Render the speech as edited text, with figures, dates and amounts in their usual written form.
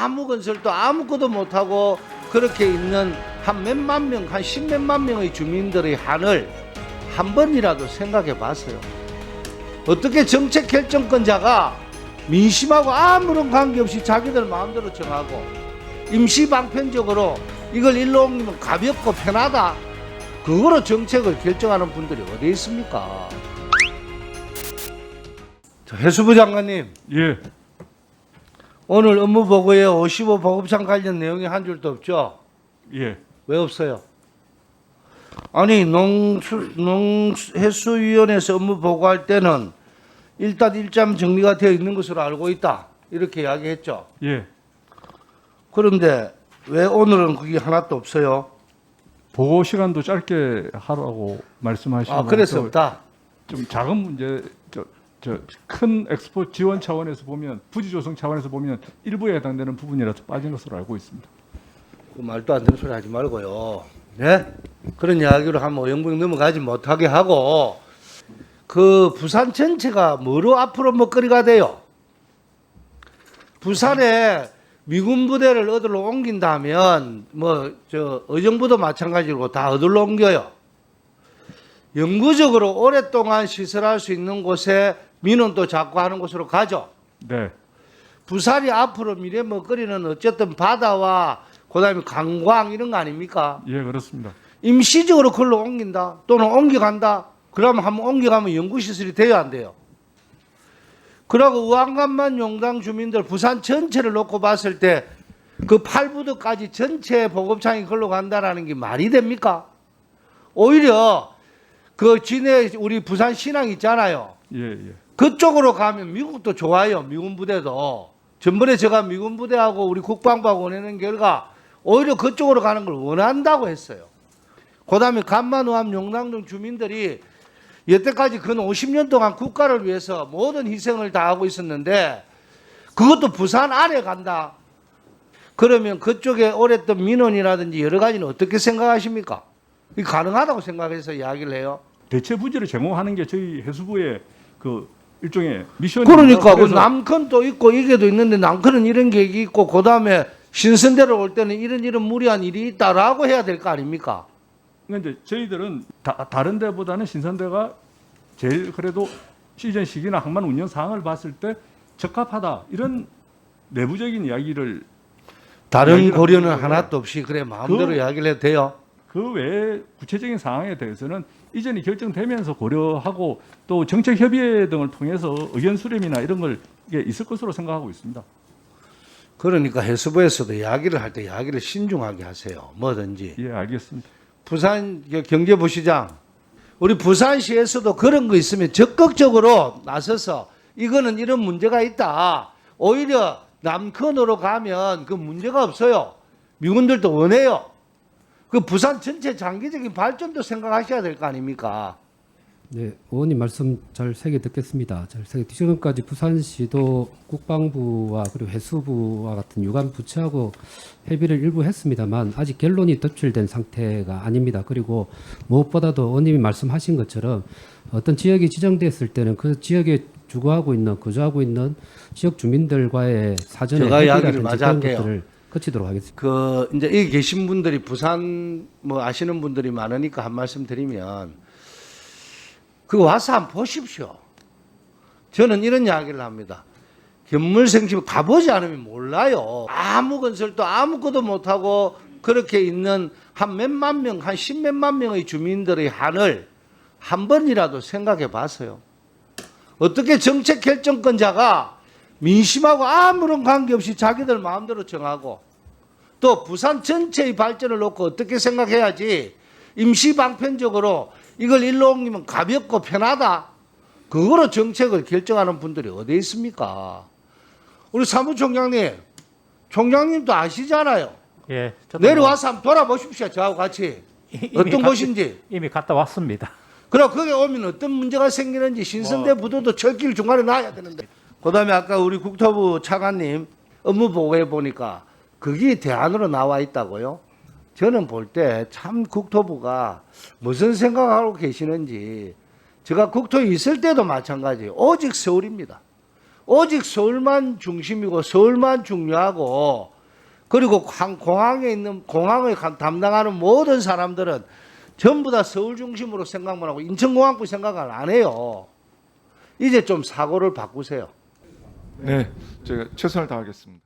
아무 건설도 아무것도 못하고 그렇게 있는 한 몇만 명, 한 십몇만 명의 주민들의 한을 한 번이라도 생각해 봤어요. 어떻게 정책 결정권자가 민심하고 아무런 관계없이 자기들 마음대로 정하고 임시 방편적으로 이걸 일로 옮기면 가볍고 편하다, 그거로 정책을 결정하는 분들이 어디 있습니까? 해수부 장관님, 예, 오늘 업무보고에 55 보급창 관련 내용이 한 줄도 없죠? 예. 왜 없어요? 아니, 농해수위원회에서 업무 보고할 때는 일단 일잠 정리가 되어 있는 것으로 알고 있다, 이렇게 이야기했죠. 예. 그런데 왜 오늘은 그게 하나도 없어요? 보고 시간도 짧게 하라고 말씀하시고. 아, 그래서 없다. 좀 작은 문제, 큰 엑스포 지원 차원에서 보면, 부지 조성 차원에서 보면 일부에 해당되는 부분이라서 빠진 것으로 알고 있습니다. 그 말도 안 되는 소리 하지 말고요. 네? 그런 이야기로 하면 오영붕 넘어가지 못하게 하고, 그 부산 전체가 뭐로 앞으로 먹거리가 돼요? 부산에 미군 부대를 어디로 옮긴다면 의정부도 마찬가지로 다 어디로 옮겨요? 영구적으로 오랫동안 시설할 수 있는 곳에 민원도 자꾸 하는 곳으로 가죠. 네. 부산이 앞으로 미래 먹거리는 어쨌든 바다와 그다음에 관광 이런 거 아닙니까? 예, 그렇습니다. 임시적으로 그걸로 옮긴다 또는 옮겨간다, 그러면 한번 옮겨가면 연구시설이 돼야 안 돼요. 그러고 의왕간만 용당 주민들 부산 전체를 놓고 봤을 때 그 8부두까지 전체 보급창이 그걸로 간다라는 게 말이 됩니까? 오히려 그 진해 우리 부산 신항 있잖아요. 예, 예. 그쪽으로 가면 미국도 좋아요. 미군 부대도. 전번에 제가 미군 부대하고 우리 국방부하고 원하는 결과 오히려 그쪽으로 가는 걸 원한다고 했어요. 그 다음에 간만, 의암, 용당 등 주민들이 여태까지 근 50년 동안 국가를 위해서 모든 희생을 다하고 있었는데 그것도 부산 안에 간다. 그러면 그쪽에 오랬던 민원이라든지 여러 가지는 어떻게 생각하십니까? 이게 가능하다고 생각해서 이야기를 해요. 대체 부지를 제공하는 게 저희 해수부의 그 일종의 미션입니다. 그러니까 그 그래서 남컨도 있고 이게도 있는데 남컨은 이런 계획이 있고 그 다음에 신선대로 올 때는 이런 무리한 일이 있다라고 해야 될 거 아닙니까? 근데 이제 저희들은 다른 데보다는 신선대가 제일 그래도 시즌 시기나 항만 운영 상황을 봤을 때 적합하다, 이런 내부적인 이야기를 다른 고려는 하는 거예요. 하나도 없이 그래 마음대로 그- 이야기를 해도 돼요. 그 외에 구체적인 상황에 대해서는 이전이 결정되면서 고려하고 또 정책 협의회 등을 통해서 의견 수렴이나 이런 걸 이게 있을 것으로 생각하고 있습니다. 그러니까 해수부에서도 이야기를 할 때 이야기를 신중하게 하세요. 뭐든지. 예, 알겠습니다. 부산 경제부시장, 우리 부산시에서도 그런 거 있으면 적극적으로 나서서 이거는 이런 문제가 있다. 오히려 남컨으로 가면 그 문제가 없어요. 미군들도 원해요. 그 부산 전체 장기적인 발전도 생각하셔야 될 거 아닙니까? 네, 의원님 말씀 잘 새겨 듣겠습니다. 지금까지 부산시도 국방부와 그리고 해수부와 같은 유관 부처하고 협의를 일부 했습니다만 아직 결론이 도출된 상태가 아닙니다. 그리고 무엇보다도 의원님이 말씀하신 것처럼 어떤 지역이 지정됐을 때는 그 지역에 주거하고 있는 거주하고 있는 지역 주민들과의 사전에 제가 이야기를 협의라든지 마저 그런 할게요. 것들을 거치도록 하겠습니다. 그 이제 여기 계신 분들이 부산 아시는 분들이 많으니까 한 말씀 드리면 그거 와서 한번 보십시오. 저는 이런 이야기를 합니다. 견물생심 가보지 않으면 몰라요. 아무 건설도 아무것도 못하고 그렇게 있는 한 몇만 명, 한 십몇만 명의 주민들의 한을 한 번이라도 생각해 봤어요. 어떻게 정책 결정권자가 민심하고 아무런 관계없이 자기들 마음대로 정하고 또 부산 전체의 발전을 놓고 어떻게 생각해야지 임시 방편적으로 이걸 일로 옮기면 가볍고 편하다, 그거로 정책을 결정하는 분들이 어디 있습니까? 우리 사무총장님, 총장님도 아시잖아요. 예, 저도 내려와서 한번 돌아보십시오. 저하고 같이 어떤 곳인지. 이미 갔다 왔습니다. 그럼 거기 오면 어떤 문제가 생기는지 신선대 부도도 철길 중간에 놔야 되는데. 그다음에 아까 우리 국토부 차관님 업무 보고해 보니까 그게 대안으로 나와 있다고요. 저는 볼 때 참 국토부가 무슨 생각하고 계시는지. 제가 국토에 있을 때도 마찬가지예요. 오직 서울입니다. 오직 서울만 중심이고 서울만 중요하고 그리고 공항에 있는 공항을 담당하는 모든 사람들은 전부 다 서울 중심으로 생각만 하고 인천공항부 생각을 안 해요. 이제 좀 사고를 바꾸세요. 네, 제가 최선을 다하겠습니다.